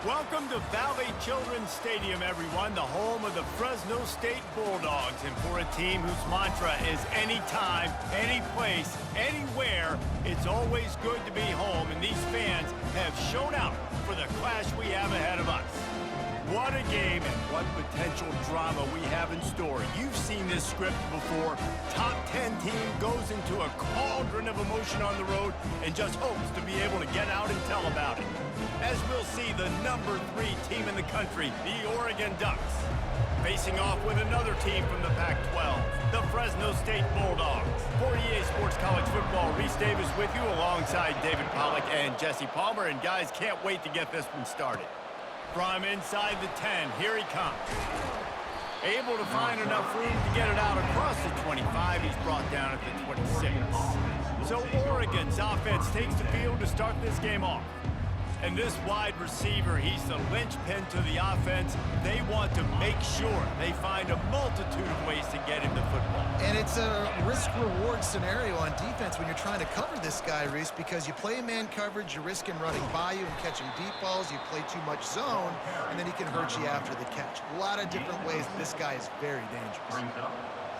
Welcome to Valley Children's Stadium, everyone, the home of the Fresno State Bulldogs. And for a team whose mantra is anytime, any place, anywhere, it's always good to be home. And these fans have shown out for the clash we have ahead of us. What a game and what potential drama we have in store. You've seen this script before. Top 10 team goes into a cauldron of emotion on the road and just hopes to be able to get out and tell about it. As we'll see, the number 3 team in the country, the Oregon Ducks, facing off with another team from the Pac-12, the Fresno State Bulldogs. For EA Sports College Football, Reese Davis with you alongside David Pollack and Jesse Palmer. And guys, can't wait to get this one started. From inside the 10, here he comes. Able to find enough room to get it out across the 25. He's brought down at the 26. So Oregon's offense takes the field to start this game off. And this wide receiver, he's the linchpin to the offense. They want to make sure they find a multitude of ways to get him the football. And it's a risk-reward scenario on defense when you're trying to cover this guy, Reese, because you play man coverage, you risk him running by you and catching deep balls. You play too much zone, and then he can hurt you after the catch. A lot of different ways. This guy is very dangerous.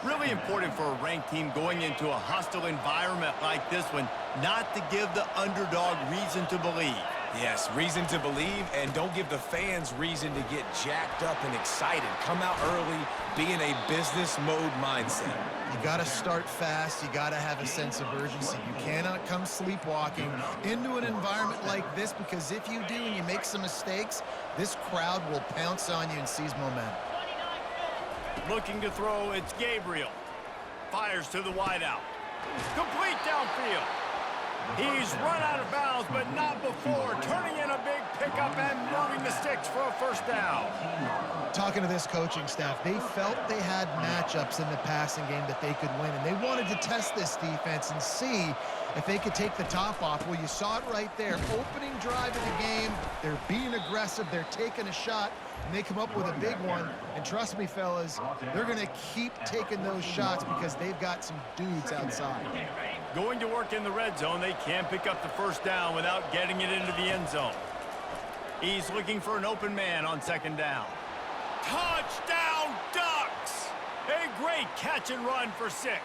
Really important for a ranked team going into a hostile environment like this one, not to give the underdog reason to believe. Yes, reason to believe, and don't give the fans reason to get jacked up and excited. Come out early, be in a business mode mindset. You got to start fast. You got to have a sense of urgency. You cannot come sleepwalking into an environment like this, because if you do and you make some mistakes, this crowd will pounce on you and seize momentum. Looking to throw, it's Gabriel. Fires to the wideout. Complete downfield. He's run out of bounds, but not before turning in a big pickup and moving the sticks for a first down. Talking to this coaching staff, they felt they had matchups in the passing game that they could win, and they wanted to test this defense and see if they could take the top off. Well, you saw it right there. Opening drive of the game, they're being aggressive, they're taking a shot, and they come up with a big one. And trust me, fellas, they're going to keep taking those shots because they've got some dudes outside. Going to work in the red zone, they can't pick up the first down without getting it into the end zone. He's looking for an open man on second down. Touchdown, Ducks! A great catch and run for 6.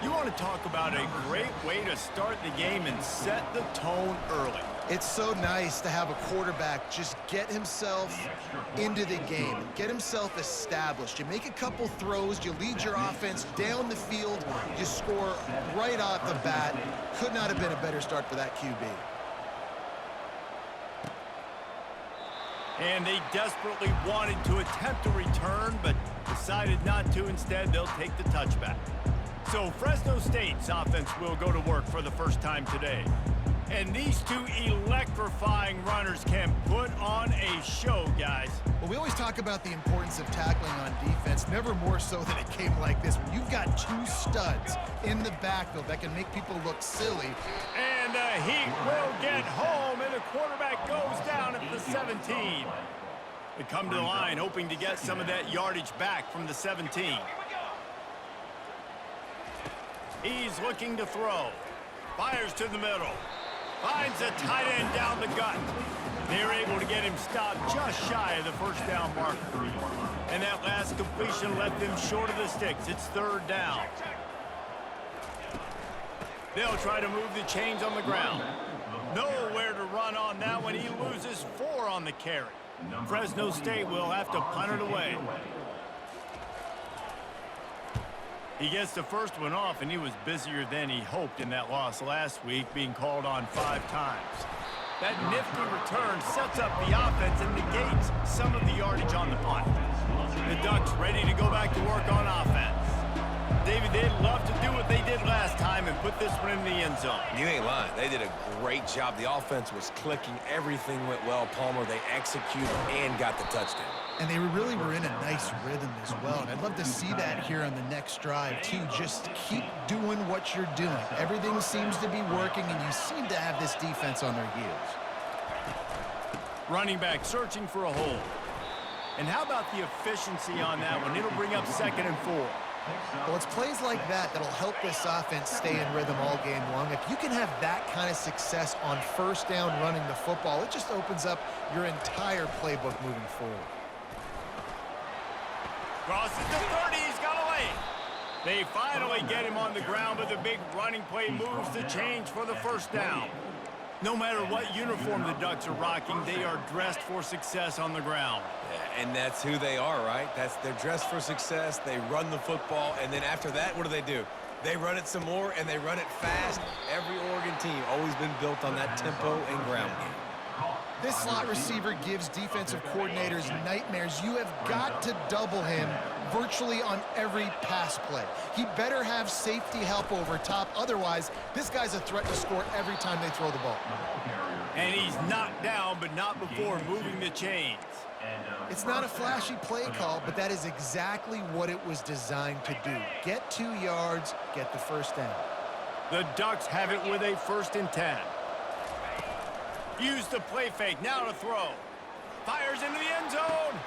You want to talk about a great way to start the game and set the tone early. It's so nice to have a quarterback just get himself into the game, get himself established. You make a couple throws, you lead your offense down the field, you score right off the bat. Could not have been a better start for that QB. And they desperately wanted to attempt a return, but decided not to. Instead, they'll take the touchback. So Fresno State's offense will go to work for the first time today. And these two electrifying runners can put on a show, guys. Well, we always talk about the importance of tackling on defense, never more so than a game like this. When you've got 2 studs in the backfield that can make people look silly. And the Heat will get home, and the quarterback goes down at the 17. They come to the line hoping to get some of that yardage back from the 17. He's looking to throw. Fires to the middle. Finds a tight end down the gut. They're able to get him stopped just shy of the first down marker. And that last completion left him short of the sticks. It's third down. They'll try to move the chains on the ground. Nowhere to run on that one. He loses 4 on the carry. Fresno State will have to punt it away. He gets the first one off, and he was busier than he hoped in that loss last week, being called on 5 times. That nifty return sets up the offense and negates some of the yardage on the punt. The Ducks ready to go back to work on offense. David, they'd love to do what they did last time and put this one in the end zone. You ain't lying. They did a great job. The offense was clicking. Everything went well, Palmer. They executed and got the touchdown. And they really were in a nice rhythm as well. And I'd love to see that here on the next drive, too. Just keep doing what you're doing. Everything seems to be working, and you seem to have this defense on their heels. Running back searching for a hole. And how about the efficiency on that one? It'll bring up 2nd and 4. Well, it's plays like that that'll help this offense stay in rhythm all game long. If you can have that kind of success on first down running the football, it just opens up your entire playbook moving forward. Crosses the 30, he's got away. They finally get him on the ground, but the big running play moves the change for the first down. No matter what uniform the Ducks are rocking, they are dressed for success on the ground. Yeah, and that's who they are, right? They're dressed for success. They run the football, and then after that, what do? They run it some more, and they run it fast. Every Oregon team always been built on that tempo and ground game. This slot receiver gives defensive coordinators nightmares. You have got to double him virtually on every pass play. He better have safety help over top. Otherwise, this guy's a threat to score every time they throw the ball. And he's knocked down, but not before moving the chains. It's not a flashy play call, but that is exactly what it was designed to do. Get 2 yards, get the first down. The Ducks have it with a 1st and 10. Use the play fake, now to throw. Fires into the end zone.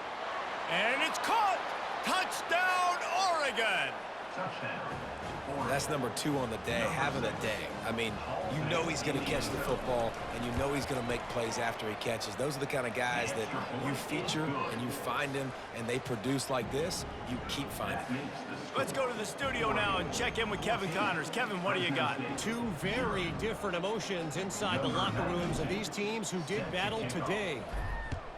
And it's caught. Touchdown, Oregon. That's number 2 on the day, having a day. I mean, you know he's going to catch the football, and you know he's going to make plays after he catches. Those are the kind of guys that you feature and you find them, and they produce like this, you keep finding them. Let's go to the studio now and check in with Kevin Connors. Kevin, what do you got? 2 very different emotions inside the locker rooms of these teams who did battle today.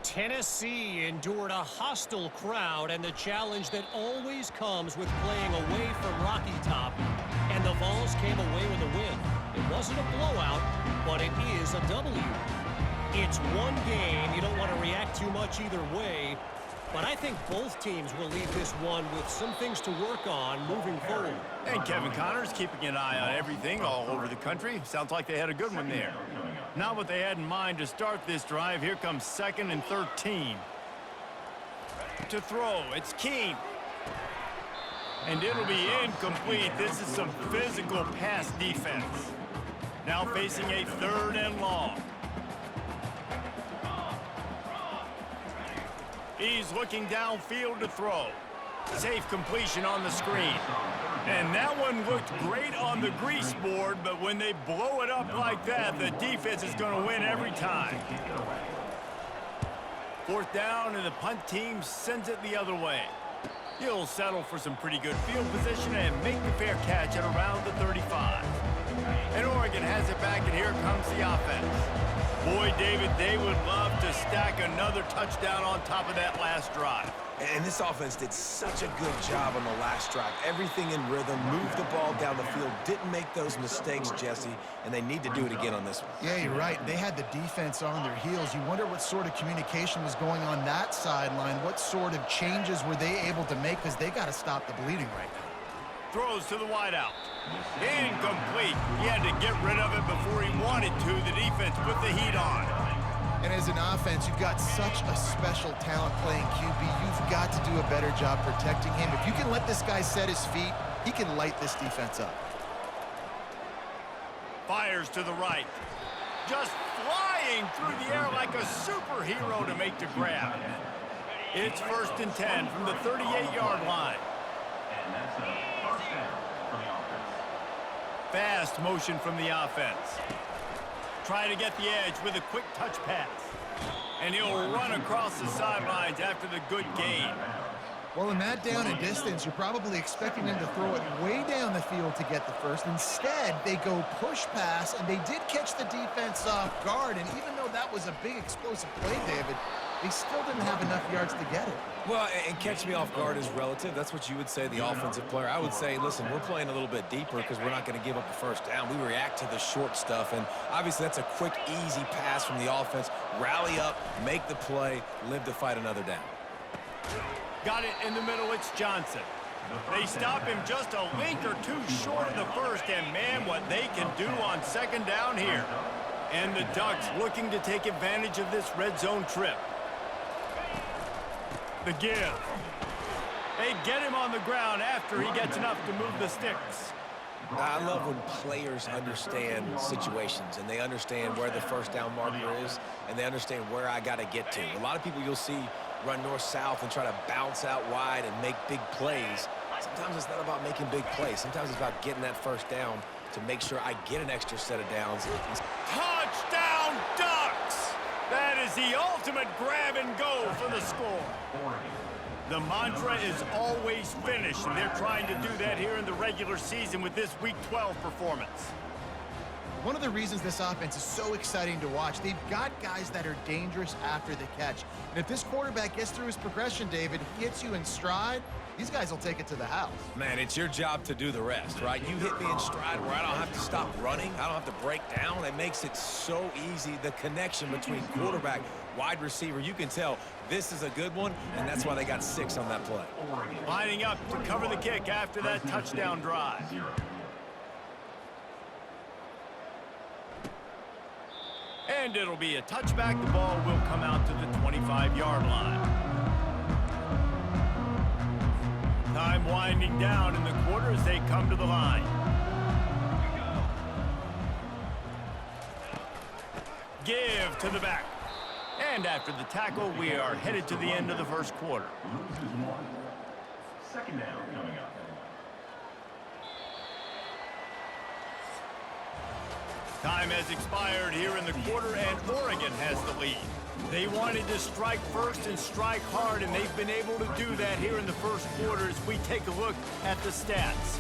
Tennessee endured a hostile crowd and the challenge that always comes with playing away from Rocky Top, and the Vols came away with a win. It wasn't a blowout, but it is a W. It's one game. You don't want to react too much either way, but I think both teams will leave this one with some things to work on moving forward. And Kevin Connors keeping an eye on everything all over the country. Sounds like they had a good one there. Not what they had in mind to start this drive. Here comes 2nd and 13. To throw, it's Keene. And it'll be incomplete. This is some physical pass defense. Now facing a 3rd and long. He's looking downfield to throw. Safe completion on the screen. And that one looked great on the grease board, but when they blow it up like that, the defense is going to win every time. 4th down, and the punt team sends it the other way. He'll settle for some pretty good field position and make the fair catch at around the 35. And Oregon has it back, and here comes the offense. Boy, David, they would love to stack another touchdown on top of that last drive. And this offense did such a good job on the last drive. Everything in rhythm, moved the ball down the field, didn't make those mistakes, Jesse, and they need to do it again on this one. Yeah, you're right. They had the defense on their heels. You wonder what sort of communication was going on that sideline. What sort of changes were they able to make, because they got to stop the bleeding right now. Throws to the wideout. Incomplete. He had to get rid of it before he wanted to. The defense put the heat on. And as an offense, you've got such a special talent playing QB. You've got to do a better job protecting him. If you can let this guy set his feet, he can light this defense up. Fires to the right. Just flying through the air like a superhero to make the grab. It's 1st and 10 from the 38-yard line. Fast motion from the offense. Try to get the edge with a quick touch pass. And he'll run across the sidelines after the good gain. Well, in that down and distance, you're probably expecting them to throw it way down the field to get the first. Instead, they go push pass, and they did catch the defense off guard. And even though that was a big explosive play, David, they still didn't have enough yards to get it. Well, and catch me off guard is relative. That's what you would say, the offensive player. I would say, listen, we're playing a little bit deeper because we're not going to give up the first down. We react to the short stuff, and obviously that's a quick, easy pass from the offense. Rally up, make the play, live to fight another down. Got it in the middle, it's Johnson. They stop him just a link or two short of the first, and man, what they can do on 2nd down here. And the Ducks looking to take advantage of this red zone trip. The give. They get him on the ground after he gets enough to move the sticks. I love when players understand situations and they understand where the first down marker is and they understand where I got to get to. A lot of people you'll see run north-south and try to bounce out wide and make big plays. sometimes it's not about making big plays. Sometimes it's about getting that first down to make sure I get an extra set of downs. Touchdown, Ducks! That is the ultimate grab and go for the score. The mantra is always finish, and they're trying to do that here in the regular season with this Week 12 performance. One of the reasons this offense is so exciting to watch, they've got guys that are dangerous after the catch. And if this quarterback gets through his progression, David, he hits you in stride, these guys will take it to the house. Man, it's your job to do the rest, right? You hit me in stride where I don't have to stop running. I don't have to break down. It makes it so easy. The connection between quarterback, wide receiver, you can tell this is a good one, and that's why they got 6 on that play. Lining up to cover the kick after that touchdown drive. And it'll be a touchback. The ball will come out to the 25-yard line. Time winding down in the quarter as they come to the line. Give to the back. And after the tackle, we are headed to the end of the first quarter. Second down coming up. Time has expired here in the quarter, and Oregon has the lead. They wanted to strike first and strike hard, and they've been able to do that here in the first quarter as we take a look at the stats.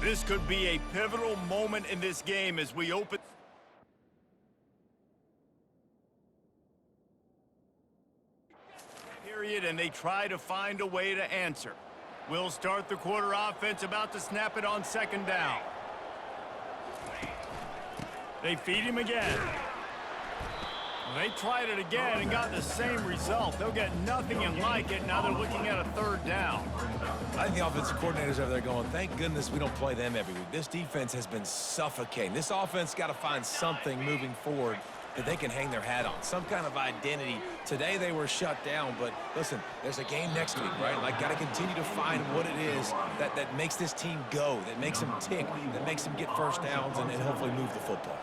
This could be a pivotal moment in this game as we open. Period, and they try to find a way to answer. We'll start the quarter offense, about to snap it on second down. They feed him again. They tried it again and got the same result. They'll get nothing and like it. Now they're looking at a third down. I think the offensive coordinators over there going, thank goodness we don't play them every week. This defense has been suffocating. This offense got to find something moving forward that they can hang their hat on, some kind of identity. Today they were shut down, but listen, there's a game next week, right? Like, got to continue to find what it is that makes this team go, that makes them tick, that makes them get first downs and hopefully move the football.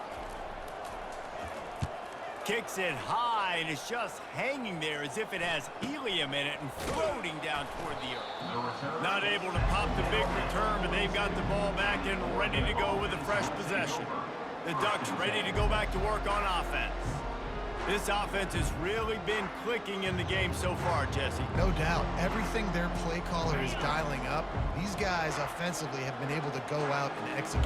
Kicks it high, and it's just hanging there as if it has helium in it and floating down toward the earth. Not able to pop the big return, but they've got the ball back and ready to go with a fresh possession. The Ducks ready to go back to work on offense. This offense has really been clicking in the game so far, Jesse. No doubt. Everything their play caller is dialing up, these guys offensively have been able to go out and execute.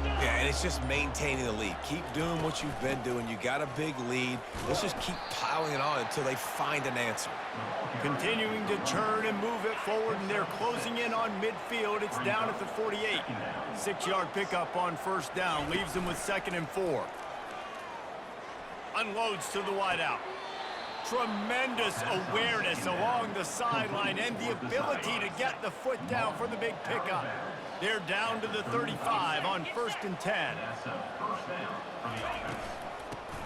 Yeah, and it's just maintaining the lead. Keep doing what you've been doing. You got a big lead. Let's just keep piling it on until they find an answer. Continuing to churn and move it forward, and they're closing in on midfield. It's down at the 48. 6-yard pickup on first down leaves them with 2nd and 4. Unloads to the wideout. Tremendous awareness along the sideline and the ability to get the foot down for the big pickup. They're down to the 35 on 1st and 10.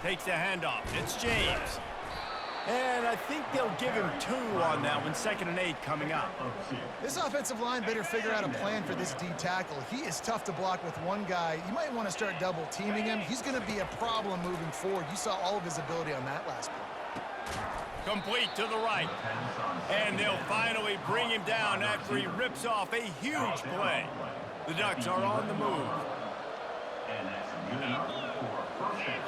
Takes the handoff. It's James. And I think they'll give him 2 on that one. 2nd and 8 coming up. This offensive line better figure out a plan for this D tackle. He is tough to block with one guy. You might want to start double teaming him. He's going to be a problem moving forward. You saw all of his ability on that last play. Complete to the right. And they'll finally bring him down after he rips off a huge play. The Ducks are on the move. And that's good enough for first down.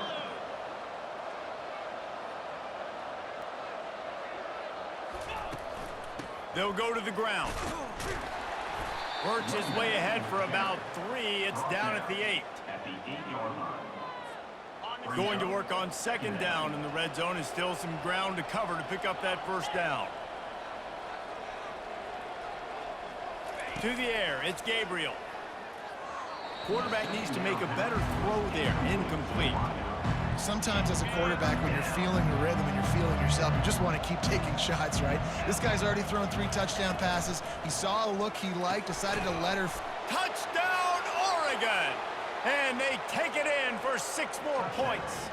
They'll go to the ground. Works his way ahead for about 3. It's down at the 8. At the 8-yard line. Going to work on 2nd down in the red zone, and still some ground to cover to pick up that first down. To the air, it's Gabriel. Quarterback needs to make a better throw there. Incomplete. Sometimes as a quarterback, when you're feeling the rhythm and you're feeling yourself, you just want to keep taking shots, right? This guy's already thrown 3 touchdown passes. He saw a look he liked, decided to let her. Touchdown, Oregon! And they take it in for 6 more points.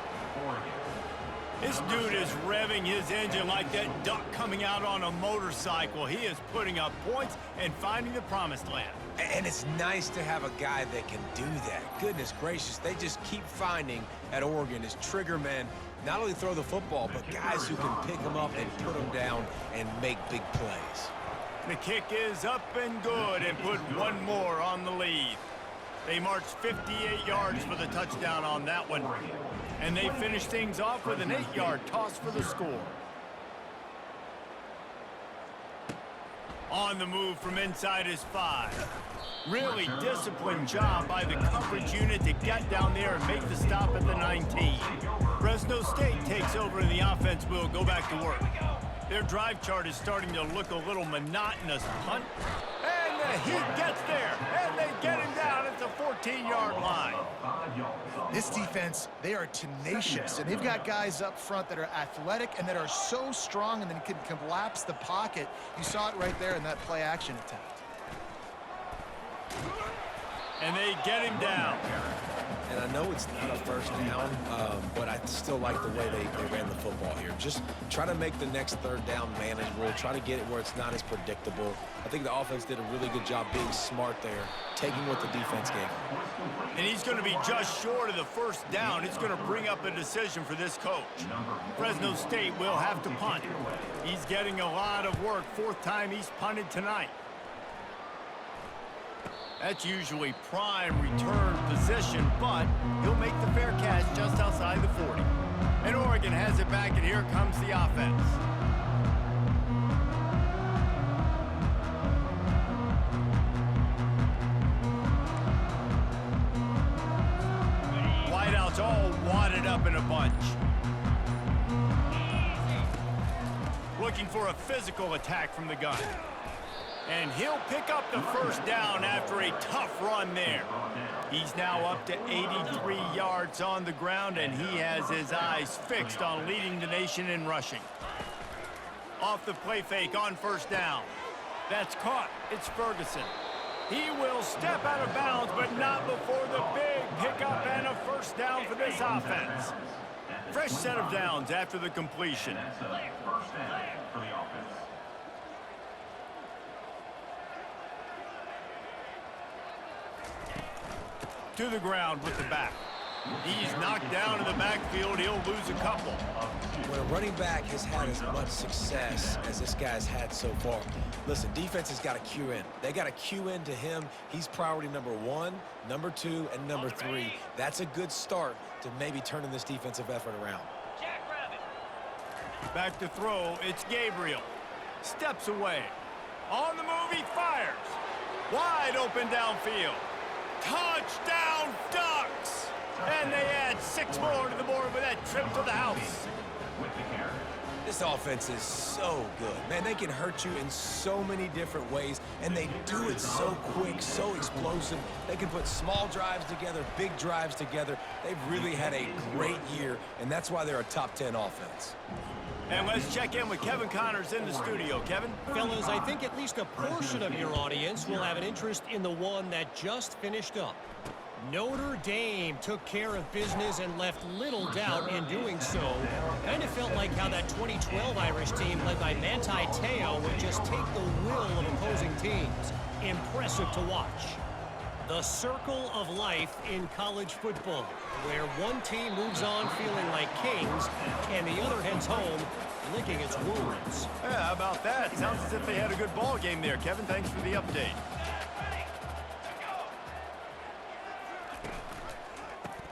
This dude is revving his engine like that duck coming out on a motorcycle. He is putting up points and finding the promised land. And it's nice to have a guy that can do that. Goodness gracious, they just keep finding at Oregon as trigger men, not only throw the football, but guys who can pick them up and put them down and make big plays. The kick is up and good and put one more on the lead. They marched 58 yards for the touchdown on that one. And they finish things off with an 8-yard toss for the score. On the move from inside his 5. Really disciplined job by the coverage unit to get down there and make the stop at the 19. Fresno State takes over and the offense will go back to work. Their drive chart is starting to look a little monotonous. Punt. And he gets there. And they get him down at the 14-yard line. This defense, they are tenacious, and they've got guys up front that are athletic and that are so strong and then can collapse the pocket. You saw it right there in that play-action attempt. And they get him down. And I know it's not a first down, but I still like the way they ran the football here. Just try to make the next third down manageable. Try to get it where it's not as predictable. I think the offense did a really good job being smart there, taking what the defense gave him. And he's going to be just short of the first down. It's going to bring up a decision for this coach. Fresno State will have to punt. He's getting a lot of work. 4th time he's punted tonight. That's usually prime return position, but he'll make the fair catch just outside the 40. And Oregon has it back, and here comes the offense. Wideouts all wadded up in a bunch. Looking for a physical attack from the gun. And he'll pick up the first down after a tough run there. He's now up to 83 yards on the ground, and he has his eyes fixed on leading the nation in rushing. Off the play fake on first down. That's caught. It's Ferguson. He will step out of bounds, but not before the big pickup and a first down for this offense. Fresh set of downs after the completion. First down for the offense. To the ground with the back. He's knocked down in the backfield. He'll lose a couple. When a running back has had as much success as this guy's had so far, listen, defense has got to cue in. They got to cue in to him. He's priority number 1, number 2, and number 3. That's a good start to maybe turning this defensive effort around. Back to throw. It's Gabriel. Steps away. On the move, he fires. Wide open downfield. Touchdown Ducks! And they add 6 more to the board with that trip to the house. This offense is so good. Man, they can hurt you in so many different ways, and they do it so quick, so explosive. They can put small drives together, big drives together. They've really had a great year, and that's why they're a top 10 offense. And let's check in with Kevin Connors in the studio. Kevin? Fellas, I think at least a portion of your audience will have an interest in the one that just finished up. Notre Dame took care of business and left little doubt in doing so. Kind of felt like how that 2012 Irish team led by Manti Te'o would just take the will of opposing teams. Impressive to watch. The circle of life in college football, where one team moves on feeling like kings and the other heads home licking its wounds. Yeah, how about that? Sounds as if they had a good ball game there. Kevin, thanks for the update.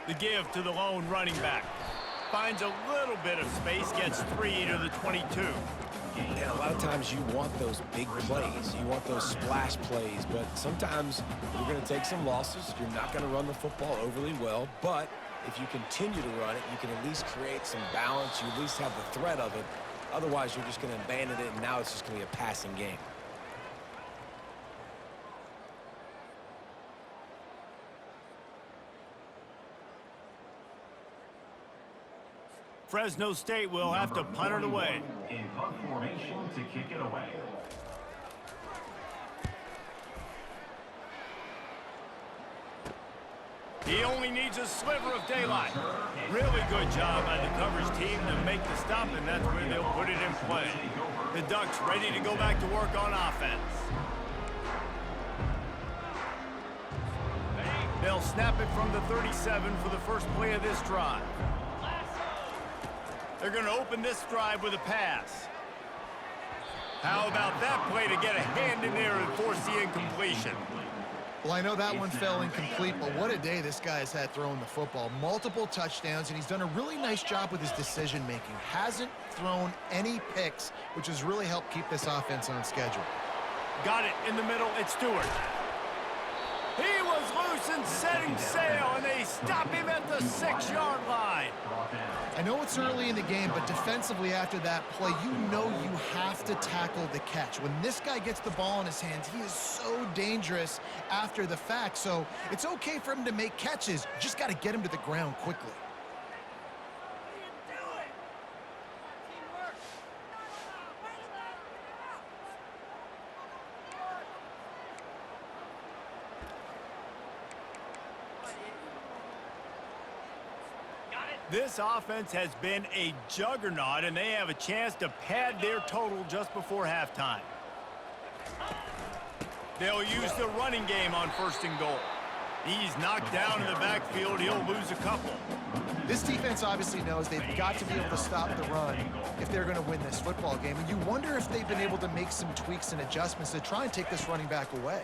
The give to the lone running back. Finds a little bit of space, gets 3 to the 22. And a lot of times you want those big plays. You want those splash plays. But sometimes you're going to take some losses. You're not going to run the football overly well. But if you continue to run it, you can at least create some balance. You at least have the threat of it. Otherwise, you're just going to abandon it, and now it's just going to be a passing game. Fresno State will have to punt it away. In punt formation to kick it away. He only needs a sliver of daylight. Really good job by the coverage team to make the stop, and that's where they'll put it in play. The Ducks ready to go back to work on offense. They'll snap it from the 37 for the first play of this drive. They're going to open this drive with a pass. How about that play to get a hand in there and force the incompletion? Well, I know that one fell incomplete, but what a day this guy has had throwing the football. Multiple touchdowns, and he's done a really nice job with his decision-making. Hasn't thrown any picks, which has really helped keep this offense on schedule. Got it in the middle. It's Stewart. He was loose and setting sail, and they stop him at the 6-yard line. I know it's early in the game, but defensively after that play, you know you have to tackle the catch. When this guy gets the ball in his hands, he is so dangerous after the fact. So it's okay for him to make catches. You just got to get him to the ground quickly. This offense has been a juggernaut, and they have a chance to pad their total just before halftime. They'll use the running game on 1st and goal. He's knocked down in the backfield. He'll lose a couple. This defense obviously knows they've got to be able to stop the run if they're going to win this football game. And you wonder if they've been able to make some tweaks and adjustments to try and take this running back away.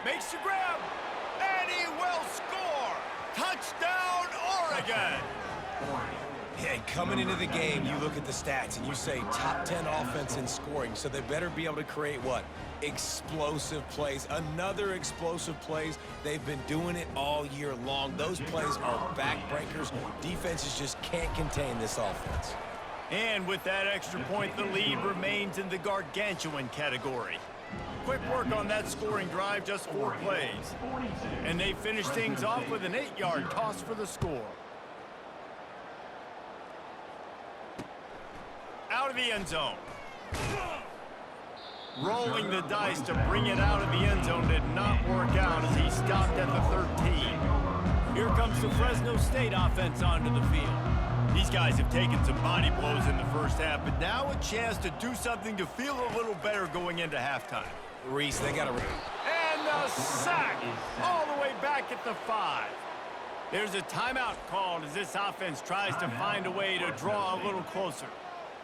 Makes the grab, and he will score. Touchdown, Oregon! Yeah, coming into the game, you look at the stats and you say top 10 offense in scoring, so they better be able to create what? Explosive plays. Another explosive plays. They've been doing it all year long. Those plays are backbreakers. Defenses just can't contain this offense. And with that extra point, the lead remains in the gargantuan category. Quick work on that scoring drive, just 4 plays. And they finish things off with an 8-yard toss for the score. Out of the end zone. Rolling the dice to bring it out of the end zone did not work out as he stopped at the 13. Here comes the Fresno State offense onto the field. These guys have taken some body blows in the first half, but now a chance to do something to feel a little better going into halftime. Reese, they got to... And the sack all the way back at the 5. There's a timeout called as this offense tries to find a way to draw a little closer.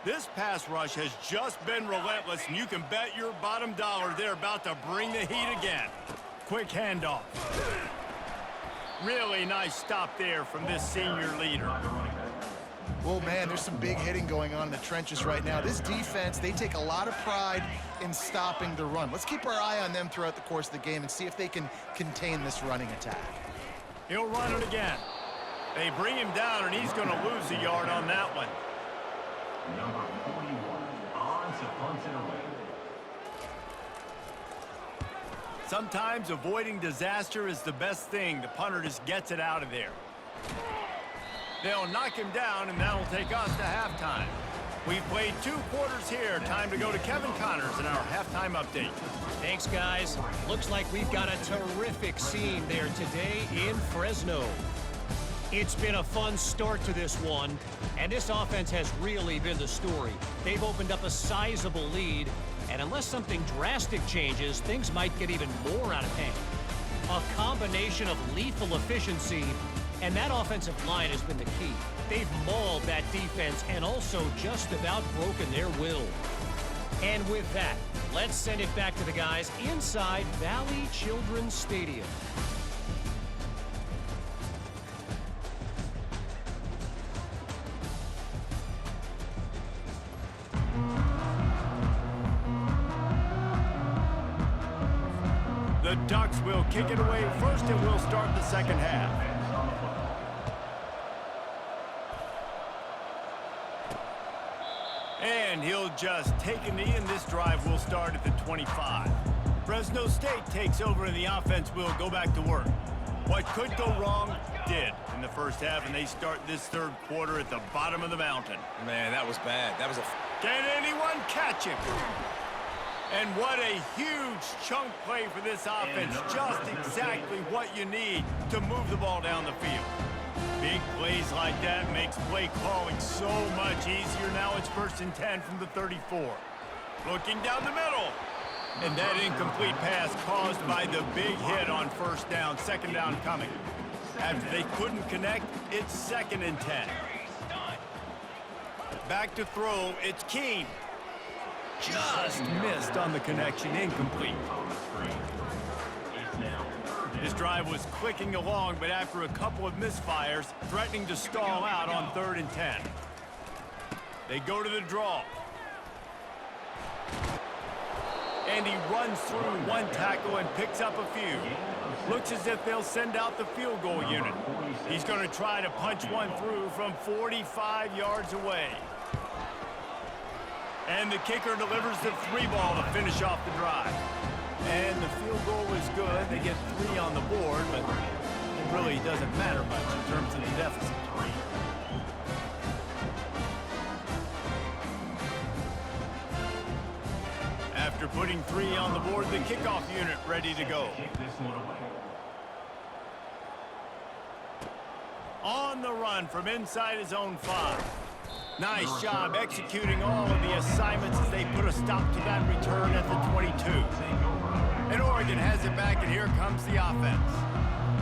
This pass rush has just been relentless, and you can bet your bottom dollar they're about to bring the heat again. Quick handoff. Really nice stop there from this senior leader. Well, man, there's some big hitting going on in the trenches right now. This defense, they take a lot of pride in stopping the run. Let's keep our eye on them throughout the course of the game and see if they can contain this running attack. He'll run it again. They bring him down, and he's going to lose a yard on that one. Number 41, on to punt it away. Sometimes avoiding disaster is the best thing. The punter just gets it out of there. They'll knock him down, and that'll take us to halftime. We've played 2 quarters here. Time to go to Kevin Connors in our halftime update. Thanks, guys. Looks like we've got a terrific scene there today in Fresno. It's been a fun start to this one, and this offense has really been the story. They've opened up a sizable lead, and unless something drastic changes, things might get even more out of hand. A combination of lethal efficiency, and that offensive line has been the key. They've mauled that defense and also just about broken their will. And with that, let's send it back to the guys inside Valley Children's Stadium. The Ducks will kick it away first, and we'll start the second half. And he'll just take a knee, and this drive will start at the 25. Fresno State takes over, and the offense will go back to work. What could go wrong did in the first half, and they start this third quarter at the bottom of the mountain. Man, that was bad. That was a... Can anyone catch him? And what a huge chunk play for this offense. Just exactly what you need to move the ball down the field. Big plays like that makes play calling so much easier. Now it's 1st and 10 from the 34. Looking down the middle. And that incomplete pass caused by the big hit on 1st down, 2nd down coming. After they couldn't connect, it's 2nd and 10. Back to throw, it's Keene. Just missed on the connection, incomplete. This drive was clicking along, but after a couple of misfires, threatening to stall out on 3rd and 10. They go to the draw. And he runs through one tackle and picks up a few. Looks as if they'll send out the field goal unit. He's going to try to punch one through from 45 yards away. And the kicker delivers the 3 ball to finish off the drive. And the field goal is good. They get 3 on the board, but it really doesn't matter much in terms of the deficit. After putting 3 on the board, the kickoff unit ready to go. On the run from inside his own 5. Nice job executing all of the assignments as they put a stop to that return at the 22. And Oregon has it back, and here comes the offense.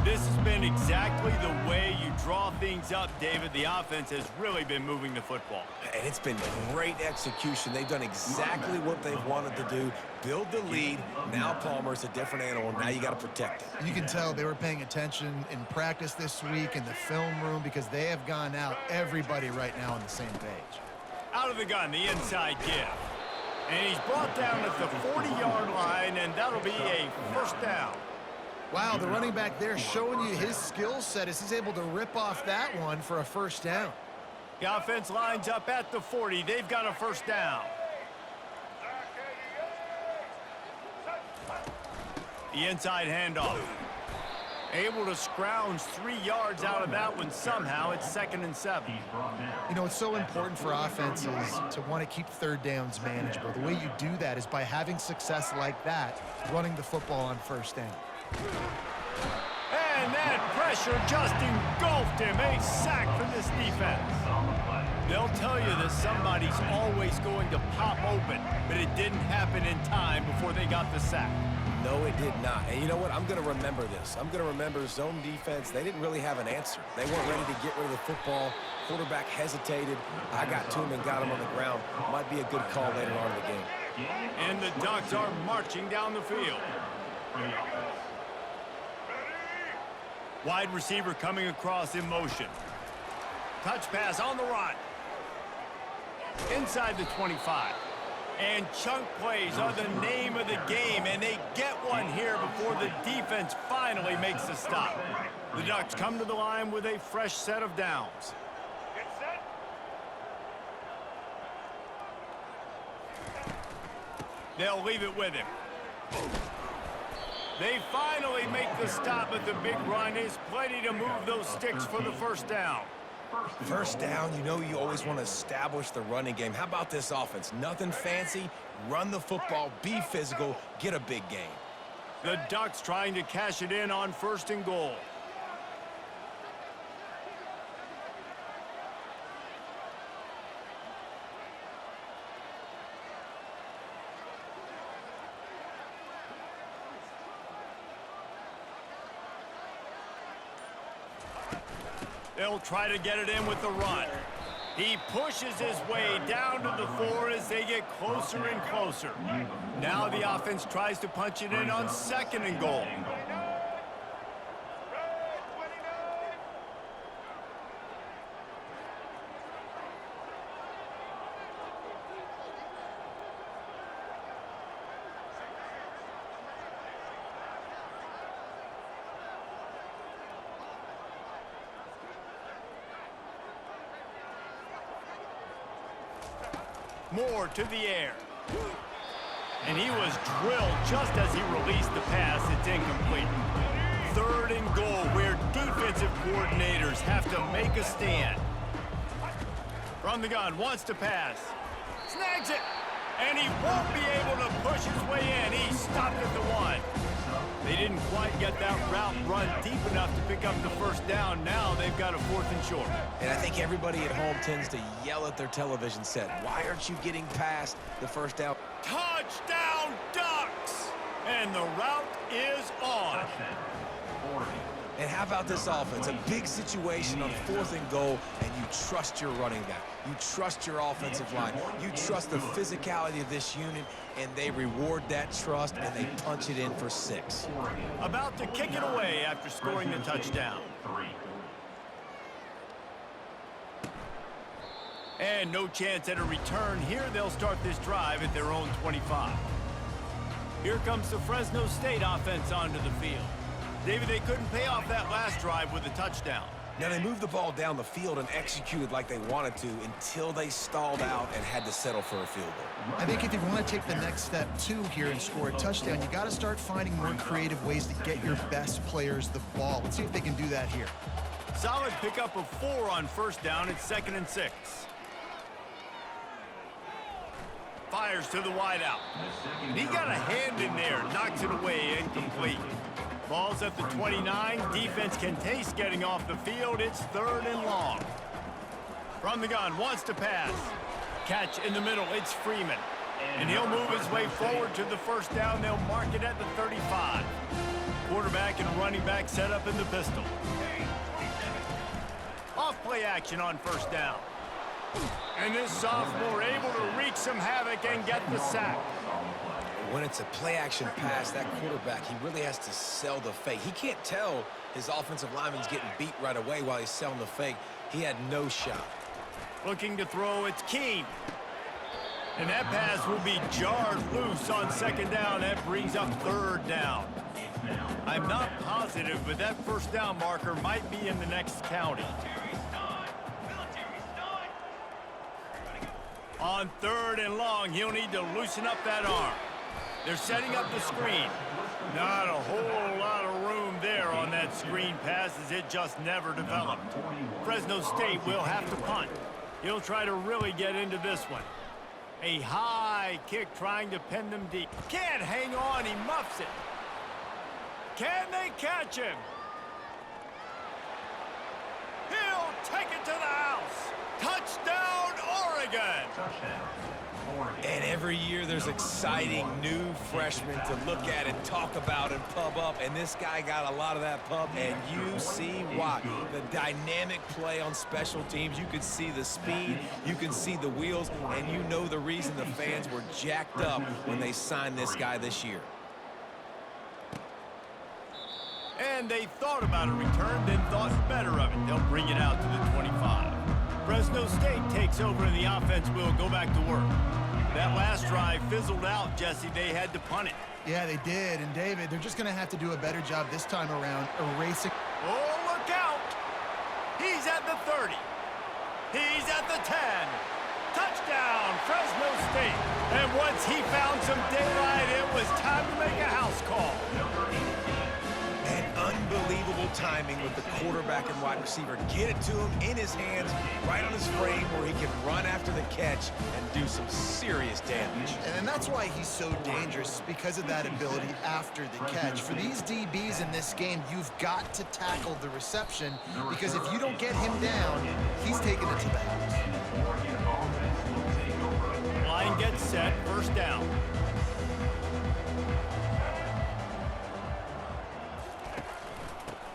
This has been exactly the way you draw things up, David. The offense has really been moving the football. And it's been great execution. They've done exactly what they've wanted to do. Build the lead. Now Palmer's a different animal. Now you got to protect it. You can tell they were paying attention in practice this week in the film room because they have gone out, everybody right now on the same page. Out of the gun, the inside give. And he's brought down at the 40-yard line, and that'll be a first down. Wow, the running back there showing you his skill set as he's able to rip off that one for a first down. The offense lines up at the 40. They've got a first down. The inside handoff. Able to scrounge 3 yards out of that one somehow. It's 2nd and 7. You know, it's so important for offenses to want to keep 3rd downs manageable. The way you do that is by having success like that, running the football on first down. And that pressure just engulfed him. A sack from this defense. They'll tell you that somebody's always going to pop open, but it didn't happen in time before they got the sack. No, it did not. And you know what? I'm going to remember this. I'm going to remember zone defense. They didn't really have an answer. They weren't ready to get rid of the football. Quarterback hesitated. I got to him and got him on the ground. Might be a good call later on in the game. And the Ducks are marching down the field. Wide receiver coming across in motion. Touch pass on the run. Inside the 25. And chunk plays are the name of the game, and they get one here before the defense finally makes the stop. The Ducks come to the line with a fresh set of downs. They'll leave it with him. They finally make the stop, but the big run is plenty to move those sticks for the first down. First down, you know you always want to establish the running game. How about this offense? Nothing fancy. Run the football, be physical, get a big gain. The Ducks trying to cash it in on 1st and goal. They'll try to get it in with the run. He pushes his way down to the 4 as they get closer and closer. Now the offense tries to punch it in on 2nd and goal. Moore to the air. And he was drilled just as he released the pass. It's incomplete. 3rd and goal, where defensive coordinators have to make a stand. From the gun, wants to pass. Snags it. And he won't be able to push his way in. He stopped at the 1. They didn't quite get that route run deep enough to pick up the first down. Now they've got a 4th and short. And I think everybody at home tends to yell at their television set. Why aren't you getting past the first down? Touchdown, Ducks! And the route is on. And how about this offense? A big situation on 4th and goal, and you trust your running back. You trust your offensive line. You trust the physicality of this unit, and they reward that trust, and they punch it in for 6. About to kick it away after scoring the touchdown. And no chance at a return here. They'll start this drive at their own 25. Here comes the Fresno State offense onto the field. David, they couldn't pay off that last drive with a touchdown. Now, they moved the ball down the field and executed like they wanted to until they stalled out and had to settle for a field goal. I think if you want to take the next step, too, here and score a touchdown, you got to start finding more creative ways to get your best players the ball. Let's see if they can do that here. Solid pickup of 4 on first down. It's 2nd and 6. Fires to the wideout. He got a hand in there, knocks it away, incomplete. Ball's at the 29. Defense can taste getting off the field. It's 3rd and long. From the gun, wants to pass. Catch in the middle, it's Freeman. And he'll move his way forward to the first down. They'll mark it at the 35. Quarterback and running back set up in the pistol. Off play action on first down. And this sophomore able to wreak some havoc and get the sack. When it's a play-action pass, that quarterback, he really has to sell the fake. He can't tell his offensive lineman's getting beat right away while he's selling the fake. He had no shot. Looking to throw, it's Keene. And that pass will be jarred loose on 2nd down. That brings up 3rd down. I'm not positive, but that first down marker might be in the next county. On 3rd and long, he'll need to loosen up that arm. They're setting up the screen. Not a whole lot of room there on that screen pass as it just never developed. Fresno State will have to punt. He'll try to really get into this one. A high kick trying to pin them deep. Can't hang on, he muffs it. Can they catch him? He'll take it to the house. Touchdown, Oregon! And every year there's exciting new freshmen to look at and talk about and pub up, and this guy got a lot of that pub, and you see why. The dynamic play on special teams, you can see the speed, you can see the wheels, and you know the reason the fans were jacked up when they signed this guy this year. And they thought about a return, then thought better of it. They'll bring it out to the 25. Fresno State takes over and the offense will go back to work. That last drive fizzled out, Jesse. They had to punt it. Yeah, they did. And, David, they're just going to have to do a better job this time around erasing. Oh, look out! He's at the 30. He's at the 10. Touchdown, Fresno State. And once he found some daylight, it was time to make a house call. And unbelievable timing with the quarterback and wide receiver. Get it to him in his hands, right on his frame where he can run after the catch and do some serious damage. And that's why he's so dangerous, because of that ability after the catch. For these DBs in this game, you've got to tackle the reception, because if you don't get him down, he's taking it to the house. Line gets set, first down.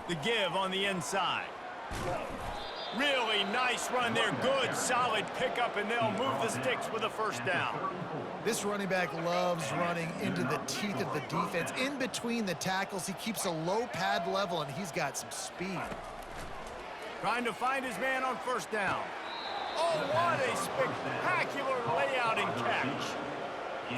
The give on the inside. Really nice run there. Good, solid pickup, and they'll move the sticks with a first down. This running back loves running into the teeth of the defense. In between the tackles, he keeps a low pad level, and he's got some speed. Trying to find his man on first down. Oh, what a spectacular layout and catch.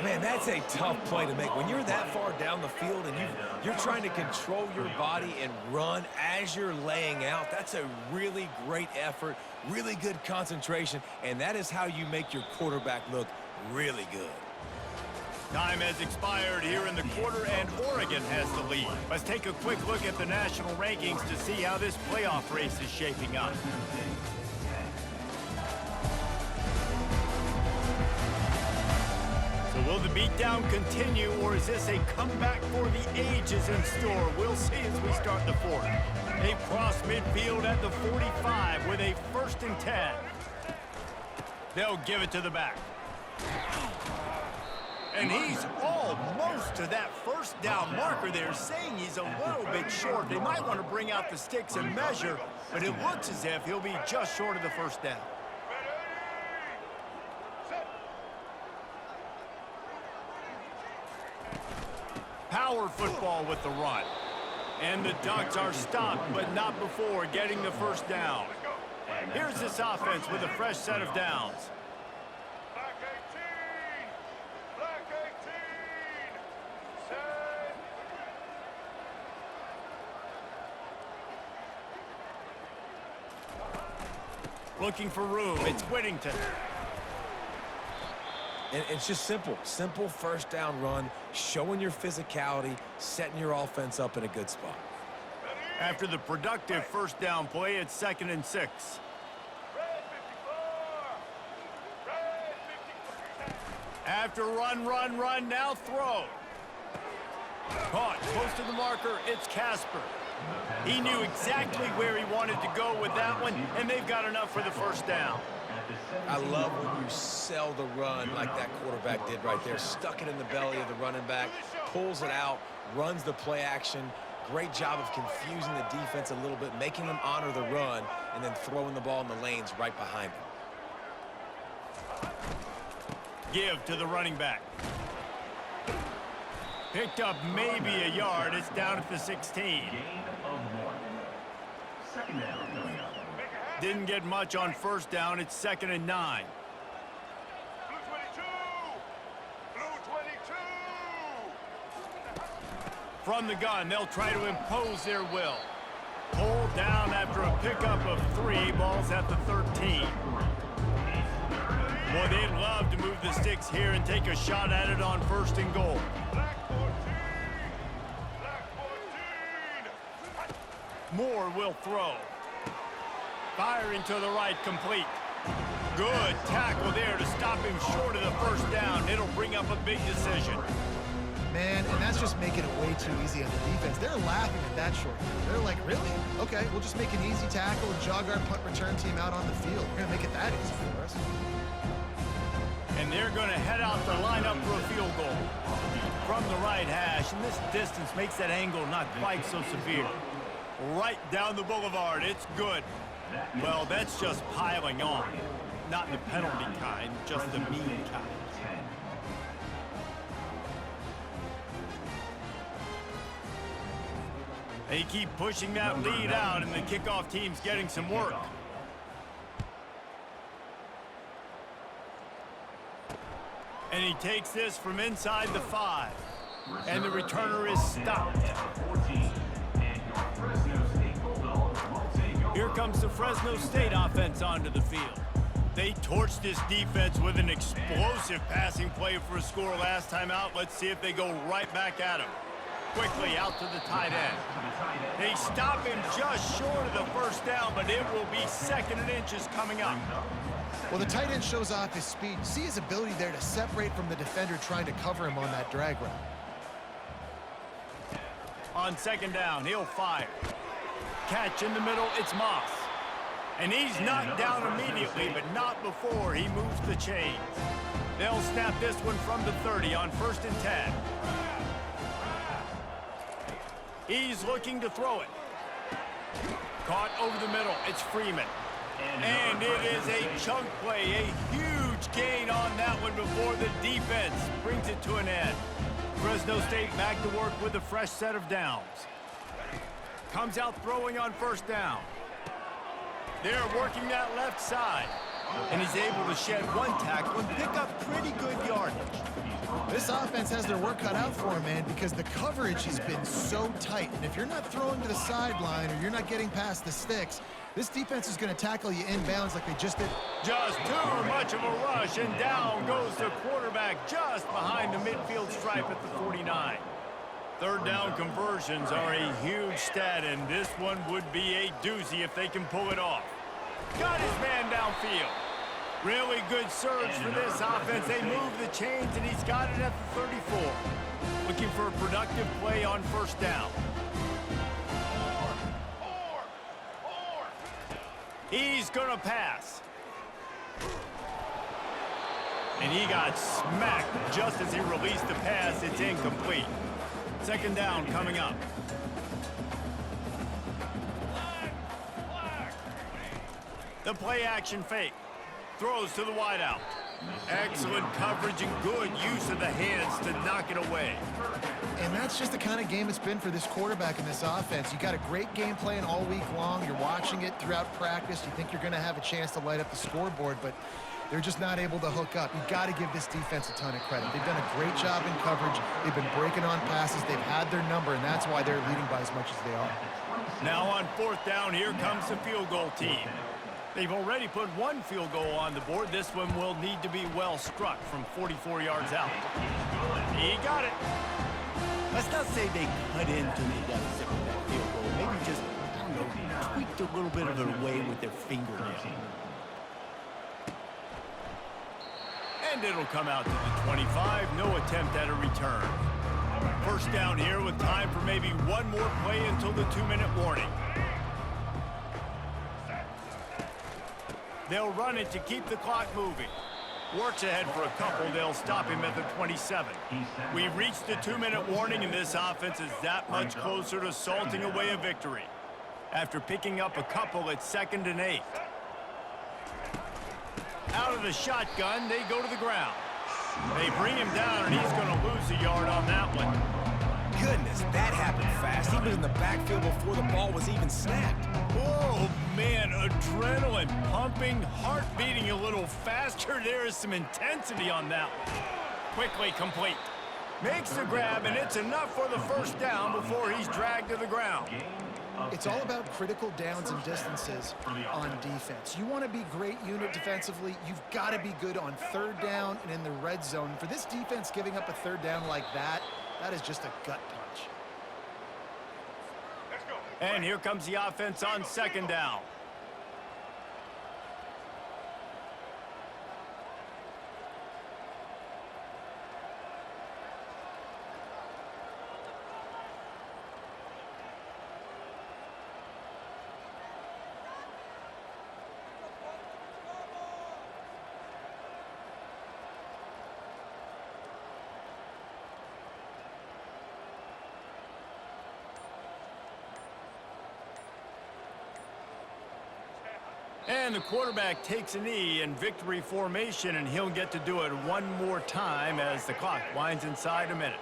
Man, that's a tough play to make. When you're that far down the field and you're trying to control your body and run as you're laying out, that's a really great effort, really good concentration, and that is how you make your quarterback look really good. Time has expired here in the quarter, and Oregon has the lead. Let's take a quick look at the national rankings to see how this playoff race is shaping up. So will the beatdown continue, or is this a comeback for the ages in store? We'll see as we start the fourth. They cross midfield at the 45 with a 1st and 10. They'll give it to the back. And he's almost to that first down marker there, saying he's a little bit short. They might want to bring out the sticks and measure, but it looks as if he'll be just short of the first down. Power football with the run. And the Ducks are stopped, but not before getting the first down. Here's this offense with a fresh set of downs. Black 18! Black 18! Set! Looking for room. It's Whittington. And it's just simple first down run, showing your physicality, setting your offense up in a good spot. After the productive first down play, it's 2nd and 6. Red 54! Red 54! After run, now throw. Caught close to the marker, it's Casper. He knew exactly where he wanted to go with that one, and they've got enough for the first down. I love when you sell the run like that quarterback did right there. Stuck it in the belly of the running back, pulls it out, runs the play action. Great job of confusing the defense a little bit, making them honor the run, and then throwing the ball in the lanes right behind them. Give to the running back. Picked up maybe a yard. It's down at the 16. Gain of 1. Second down coming up. Didn't get much on first down. It's 2nd and 9. Blue 22! Blue 22! From the gun, they'll try to impose their will. Pulled down after a pickup of 3. Ball's at the 13. Boy, they'd love to move the sticks here and take a shot at it on 1st and goal. Black 14! Black 14! Moore will throw. Firing to the right, complete. Good tackle there to stop him short of the first down. It'll bring up a big decision. Man, and that's just making it way too easy on the defense. They're laughing at that short. They're like, really? Okay, we'll just make an easy tackle and jog our punt return team out on the field. We're going to make it that easy for us. And they're going to head out to line up for a field goal. From the right hash, and this distance makes that angle not quite so severe. Right down the boulevard, it's good. Well, that's just piling on. Not the penalty kind, just the mean kind. They keep pushing that lead out, and the kickoff team's getting some work. And he takes this from inside the 5. And the returner is stopped. Here comes the Fresno State offense onto the field. They torched this defense with an explosive passing play for a score last time out. Let's see if they go right back at him. Quickly out to the tight end. They stop him just short of the first down, but it will be 2nd and inches coming up. Well, the tight end shows off his speed. You see his ability there to separate from the defender trying to cover him on that drag route. On 2nd down, he'll fire. Catch in the middle, it's Moss. And he's knocked down immediately, but not before he moves the chains. They'll snap this one from the 30 on 1st and 10. He's looking to throw it. Caught over the middle, it's Freeman. And it is a chunk play, a huge gain on that one before the defense brings it to an end. Fresno State back to work with a fresh set of downs. Comes out throwing on 1st down. They're working that left side. And he's able to shed 1 tackle and pick up pretty good yardage. This offense has their work cut out for him, man, because the coverage has been so tight. And if you're not throwing to the sideline or you're not getting past the sticks, this defense is going to tackle you inbounds like they just did. Just too much of a rush, and down goes the quarterback just behind the midfield stripe at the 49. 3rd down conversions are a huge stat, and this one would be a doozy if they can pull it off. Got his man downfield. Really good surge for this offense. They move the chains, and he's got it at the 34. Looking for a productive play on 1st down. He's going to pass. And he got smacked just as he released the pass. It's incomplete. Second down coming up. The play action fake. Throws to the wideout. Excellent coverage and good use of the hands to knock it away. And that's just the kind of game it's been for this quarterback in this offense. You got a great game plan all week long. You're watching it throughout practice. You think you're going to have a chance to light up the scoreboard, but they're just not able to hook up. You got to give this defense a ton of credit. They've done a great job in coverage. They've been breaking on passes. They've had their number, and that's why they're leading by as much as they are. Now on fourth down, here comes the field goal team. They've already put one field goal on the board. This one will need to be well struck from 44 yards out. He got it. Let's not say they cut into the deficit with that field goal. Maybe just, I don't know, tweaked a little bit of their way with their fingernail. And it'll come out to the 25. No attempt at a return. First down here with time for maybe one more play until the 2-minute warning. They'll run it to keep the clock moving. Works ahead for a couple. They'll stop him at the 27. We've reached the 2-minute warning, and this offense is that much closer to salting away a victory. After picking up a couple, it's 2nd and 8. Out of the shotgun, they go to the ground. They bring him down, and he's going to lose a yard on that one. Goodness, that happened fast. He was in the backfield before the ball was even snapped. Oh, man, adrenaline pumping, heart beating a little faster. There is some intensity on that one. Quickly complete. Makes the grab, and it's enough for the first down before he's dragged to the ground. It's all about critical downs and distances on defense. You want to be great unit defensively, you've got to be good on third down and in the red zone. For this defense, giving up a third down like that, that is just a gut punch. Let's go. And here comes the offense on second down. And the quarterback takes a knee in victory formation, and he'll get to do it one more time as the clock winds inside a minute.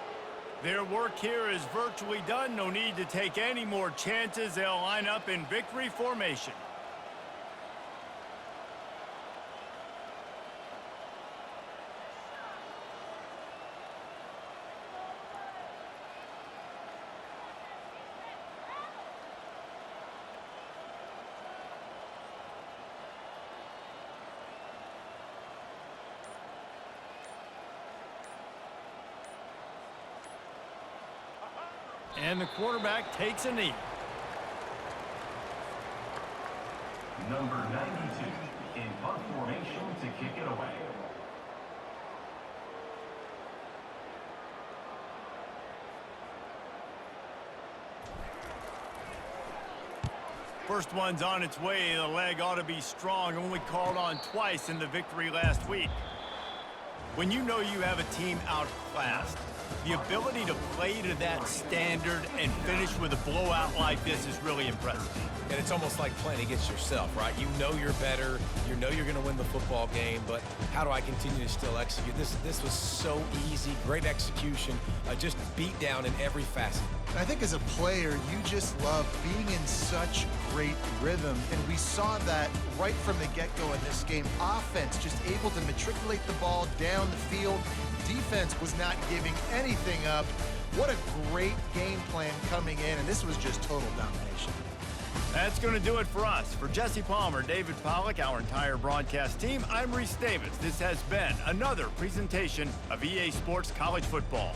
Their work here is virtually done. No need to take any more chances. They'll line up in victory formation. And the quarterback takes a knee. Number 92 in punt formation to kick it away. First one's on its way. The leg ought to be strong. Only called on twice in the victory last week. When you know you have a team outclassed, the ability to play to that standard and finish with a blowout like this is really impressive. And it's almost like playing against yourself, right? You know you're better. You know you're going to win the football game, but how do I continue to still execute? This was so easy, great execution, just beat down in every facet. I think as a player, you just love being in such great rhythm, and we saw that right from the get-go in this game. Offense just able to matriculate the ball down the field. Defense was not giving anything up. What a great game plan coming in, and this was just total domination. That's going to do it for us. For Jesse Palmer, David Pollack, our entire broadcast team, I'm Reese Davis. This has been another presentation of EA Sports College Football.